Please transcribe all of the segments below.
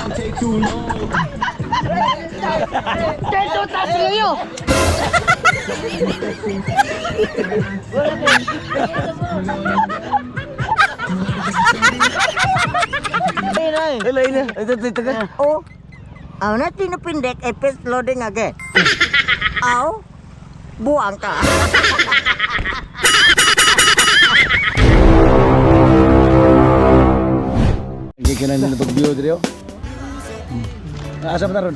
Dito tas kayo. Oh, ang natin napindek epis loading again. Aw, buang ka. Hindi ka na nilapag-view dito. Asa pa taron?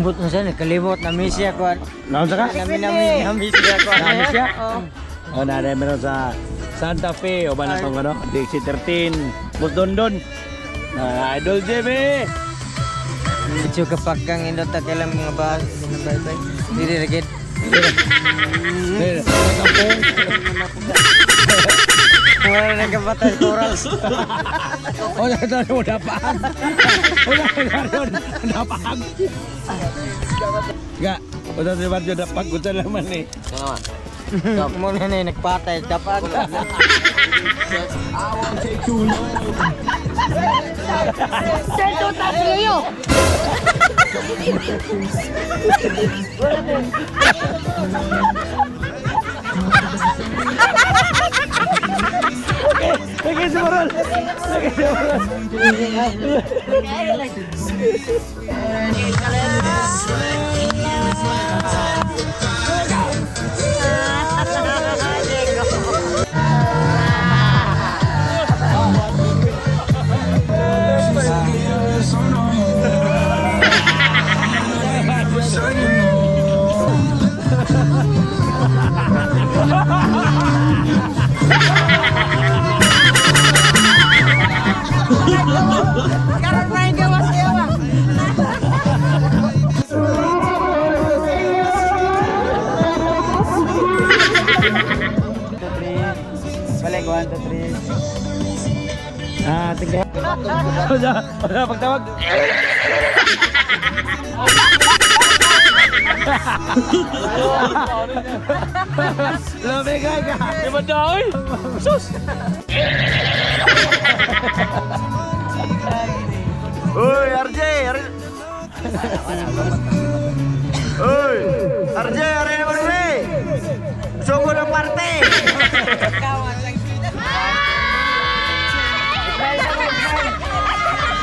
But na siya, nakalimot na misya ko. Naon sa ka? Namin na misya ko. Namin siya? O na meron sa Santa Fe o ba na itong ano? Dixie 13, Bus Dondon. Idol JB! Ito kapag kang indot na kailang mga bahas. Bye-bye. Dili ragit. Wala na kapatay corals. O na ito mo napahag. O na ito napahag. Nga, o na ito mo napahag. Kung saan naman eh. Muna na nagpatay kapag. Dito tas kayo. Lagi si Moral! Lagi si Moral! Balik, 1, 2, 3. Tingnan. Wala, pagtawag. Lumigay ka! Di ba daw? Sus! Uy, RJ! Uy! RJ, ari naman uli! Sugo ng parte!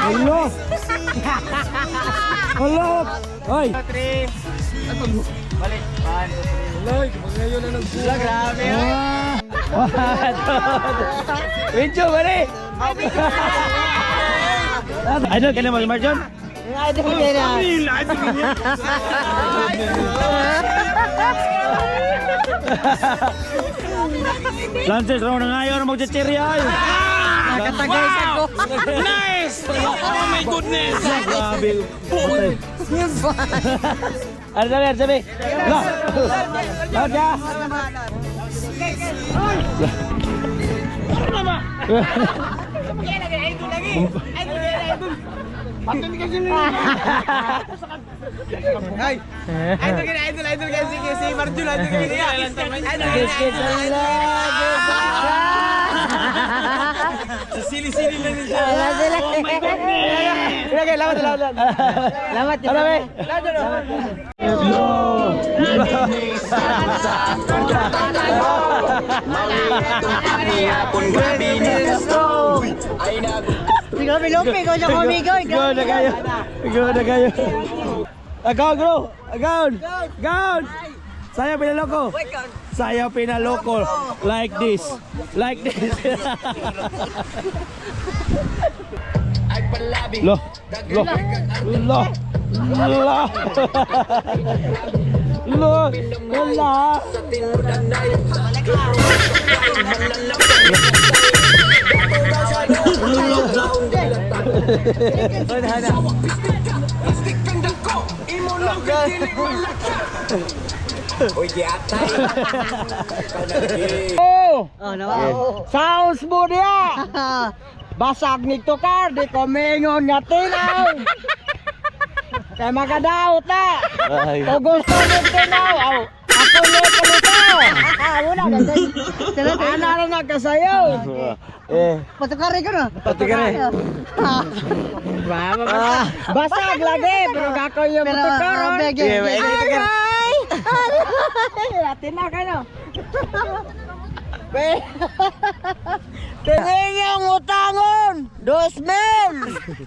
Hello! Hello! Hoy! 3. Balik, 1, 2, 3. Hello! Ngayon na nagbuha. Grabe. Video, bali! Idol, ka na mag-march yun? Idol niya na. Lances, raw na ngayon mag-cherry ay! Nakatagay sa ko. Nice! Oh my goodness! Grabe! Ano sabi? Lo! Lahat ka! Idol kasi si Marjul. Sili-sili lang siya. Oh my goodness! Lawat. Lawat. Go na kayo. Agaw, bro. Agaw. Sayaw pinaloko. Like this. Lo. Sounds mo dia. Basag ni tukar di komengon nga tinaw. Kaya makadaot na. Kung gusto mo tinaw, ako puno kalito. Wala na. Ana rin nagkasayaw. Patukari ko na. Patukari. Basag lagi, pero kako yung patukaron. Aray! Atin na ka no. Tingin yung utangon. 2,000.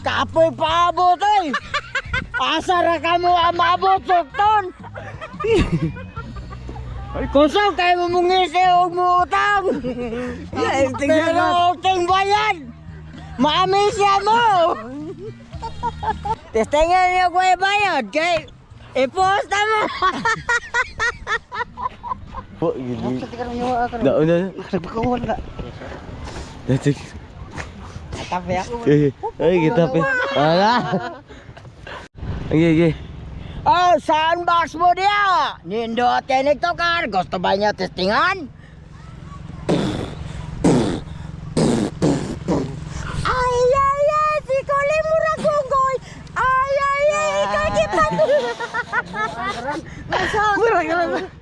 Kapoy paabot eh. Asara ka mo ang maabot sukton. Kusog kayo mo mungisi o mo utang. Pero utang bayan. Maami siya mo. Testingan niyo ko bayad kay iposta mo. Po, gini. Sa tikar mo ako. Daon na. Nagpakawal ka. Dati. Tapi ako. Ay, kita pa. Ala. Okay. Oh, sandbox mo dia. Nindot yan ito kar. Gusto ba niya testingan? Ay, si Koli Muragogoy. Ay, kakita mo.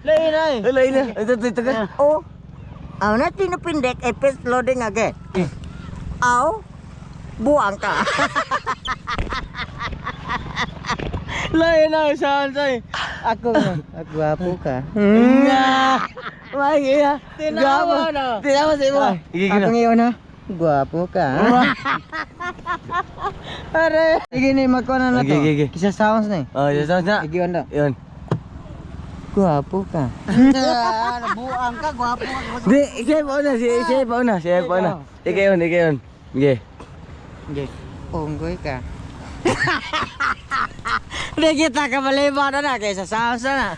Lain ay. Lain na. Ito. Oh, na tinupindek epis loading again. Aw, buang ka. Lain na. Saan sa'y? Ako gwapo ka. Lagi ya. Tinawa na. Tinawa sa imo. Ako ngayon ha. Gwapo ka. Are, sige ni magkuha na to. Okay. Kisa sounds na eh. Oh, saan na? Sige on daw. Yun. Gwapo ka. Buang ka, gwapo ka. Di, siya pa una. Ikaw yun. Okay. Unggoy ka. Hindi kita kabaliban na kaysa sounds na.